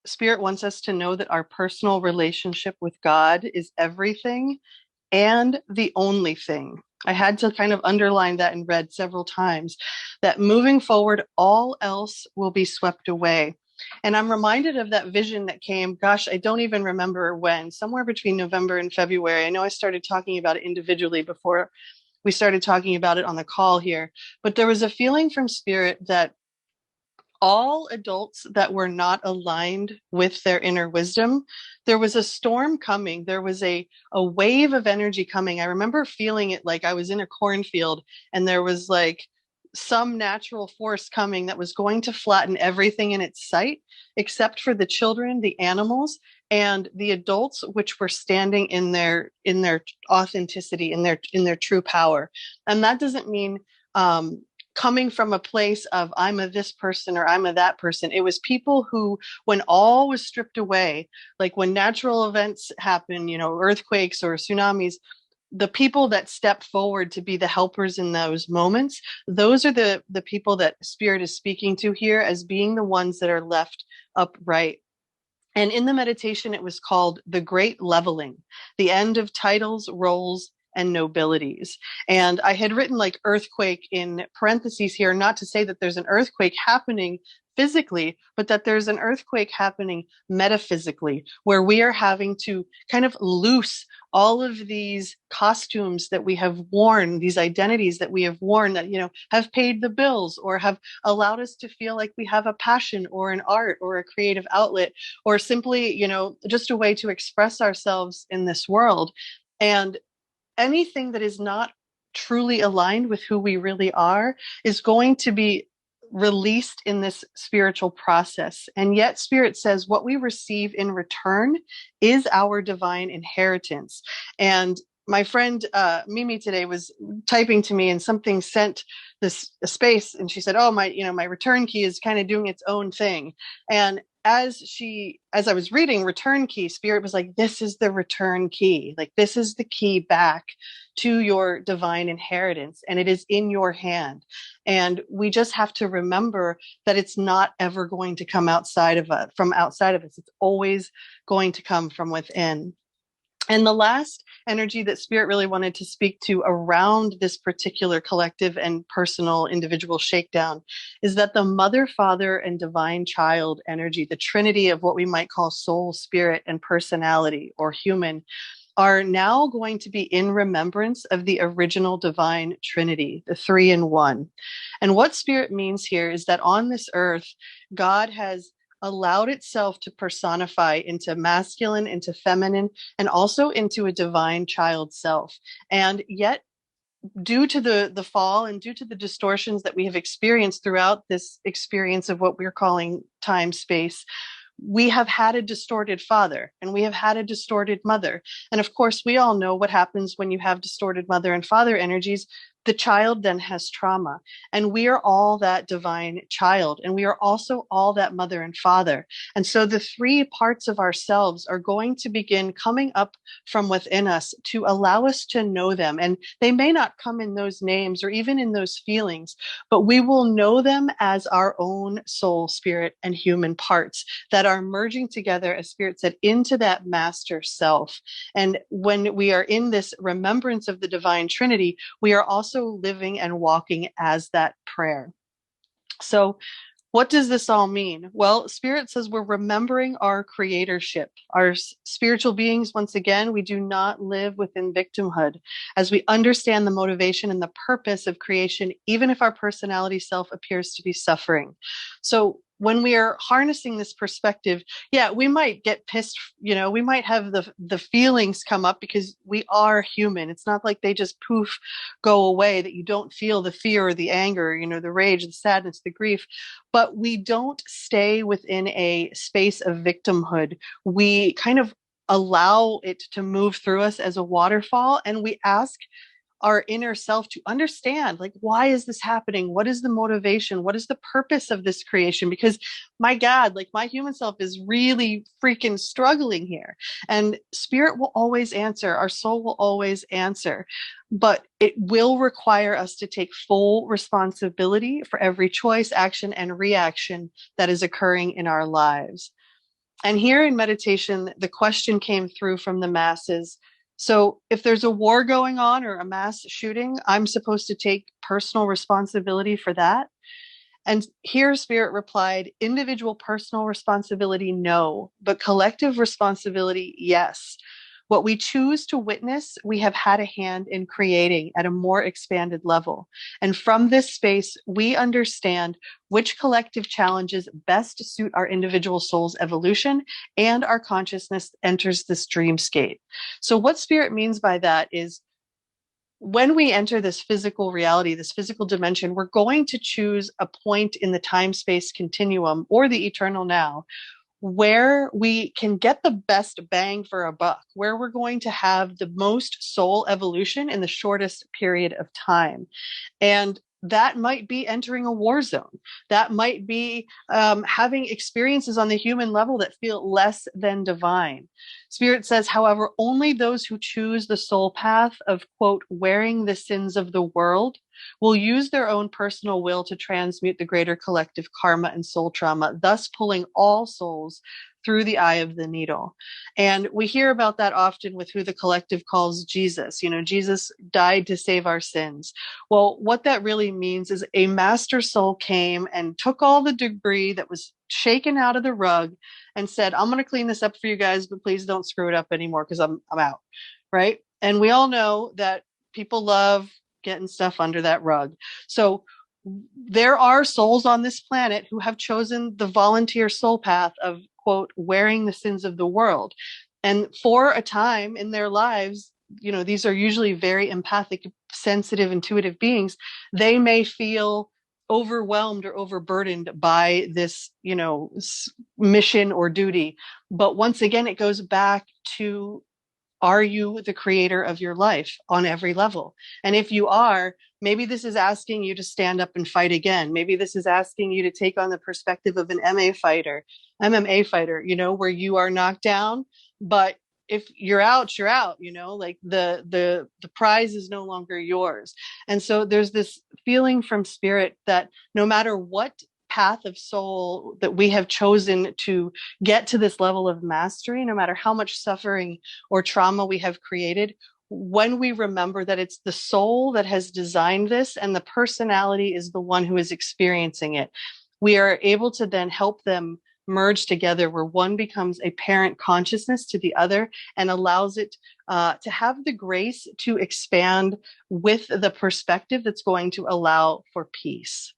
Spirit wants us to know that our personal relationship with God is everything and the only thing. I had to kind of underline that in red several times, that moving forward, all else will be swept away. And I'm reminded of that vision that came, gosh, I don't even remember when, somewhere between November and February. I know I started talking about it individually before we started talking about it on the call here, but there was a feeling from Spirit that all adults that were not aligned with their inner wisdom, there was a storm coming. There was a wave of energy coming. I remember feeling it like I was in a cornfield and there was like some natural force coming that was going to flatten everything in its sight, except for the children, the animals, and the adults, which were standing in their authenticity, in their true power. And that doesn't mean coming from a place of I'm a this person or I'm a that person. It was people who, when all was stripped away, like when natural events happen, earthquakes or tsunamis, the people that step forward to be the helpers in those moments, those are the people that Spirit is speaking to here as being the ones that are left upright. And in the meditation, it was called the Great Leveling, the end of titles, roles, and nobilities. And I had written like earthquake in parentheses here, not to say that there's an earthquake happening physically, but that there's an earthquake happening metaphysically, where we are having to kind of loose all of these costumes that we have worn, these identities that we have worn that, have paid the bills or have allowed us to feel like we have a passion or an art or a creative outlet, or simply, just a way to express ourselves in this world. And anything that is not truly aligned with who we really are is going to be released in this spiritual process. And yet Spirit says what we receive in return is our divine inheritance. And my friend Mimi today was typing to me and something sent this a space, and she said, oh, my return key is kind of doing its own thing. And as I was reading return key, Spirit was like, this is the return key. Like, this is the key back to your divine inheritance, and it is in your hand. And we just have to remember that it's not ever going to come from outside of us. It's always going to come from within. And the last energy that Spirit really wanted to speak to around this particular collective and personal individual shakedown is that the mother, father, and divine child energy, the trinity of what we might call soul, spirit, and personality or human, are now going to be in remembrance of the original divine trinity, the 3 in 1. And what Spirit means here is that on this earth, God has allowed itself to personify into masculine, into feminine, and also into a divine child self. And yet, due to the fall and due to the distortions that we have experienced throughout this experience of what we're calling time space, we have had a distorted father and we have had a distorted mother. And of course, we all know what happens when you have distorted mother and father energies. The child then has trauma, and we are all that divine child, and we are also all that mother and father. And so the 3 parts of ourselves are going to begin coming up from within us to allow us to know them. And they may not come in those names or even in those feelings, but we will know them as our own soul, spirit, and human parts that are merging together, as Spirit said, into that master self. And when we are in this remembrance of the divine trinity, we are also living and walking as that prayer. So what does this all mean? Well, Spirit says we're remembering our creatorship, our spiritual beings. Once again, we do not live within victimhood as we understand the motivation and the purpose of creation, even if our personality self appears to be suffering. So when we are harnessing this perspective, yeah, we might get pissed, we might have the feelings come up because we are human. It's not like they just poof, go away, that you don't feel the fear or the anger, the rage, the sadness, the grief. But we don't stay within a space of victimhood. We kind of allow it to move through us as a waterfall, and we ask our inner self to understand, like, why is this happening? What is the motivation? What is the purpose of this creation? Because my God, like, my human self is really freaking struggling here. And Spirit will always answer. Our soul will always answer. But it will require us to take full responsibility for every choice, action, and reaction that is occurring in our lives. And here in meditation, the question came through from the masses. So if there's a war going on or a mass shooting, I'm supposed to take personal responsibility for that. And here Spirit replied, individual personal responsibility, no, but collective responsibility, yes. What we choose to witness, we have had a hand in creating at a more expanded level. And from this space, we understand which collective challenges best suit our individual soul's evolution, and our consciousness enters this dreamscape. So what Spirit means by that is, when we enter this physical reality, this physical dimension, we're going to choose a point in the time-space continuum or the eternal now where we can get the best bang for a buck, where we're going to have the most soul evolution in the shortest period of time. And that might be entering a war zone. That might be having experiences on the human level that feel less than divine. Spirit says, however, only those who choose the soul path of, quote, wearing the sins of the world will use their own personal will to transmute the greater collective karma and soul trauma, thus pulling all souls through the eye of the needle. And we hear about that often with who the collective calls Jesus. You know, Jesus died to save our sins. Well, what that really means is a master soul came and took all the debris that was shaken out of the rug and said, I'm going to clean this up for you guys, but please don't screw it up anymore because I'm out. Right. And we all know that people love getting stuff under that rug. So there are souls on this planet who have chosen the volunteer soul path of, quote, wearing the sins of the world. And for a time in their lives, you know, these are usually very empathic, sensitive, intuitive beings. They may feel overwhelmed or overburdened by this, you know, mission or duty. But once again, it goes back to, are you the creator of your life on every level? And if you are, maybe this is asking you to stand up and fight again. Maybe this is asking you to take on the perspective of an MMA fighter, you know, where you are knocked down, but if you're out, you're out, you know, like the prize is no longer yours. And so there's this feeling from Spirit that no matter what path of soul that we have chosen to get to this level of mastery, no matter how much suffering or trauma we have created, when we remember that it's the soul that has designed this and the personality is the one who is experiencing it, we are able to then help them merge together, where one becomes a parent consciousness to the other and allows it to have the grace to expand with the perspective that's going to allow for peace.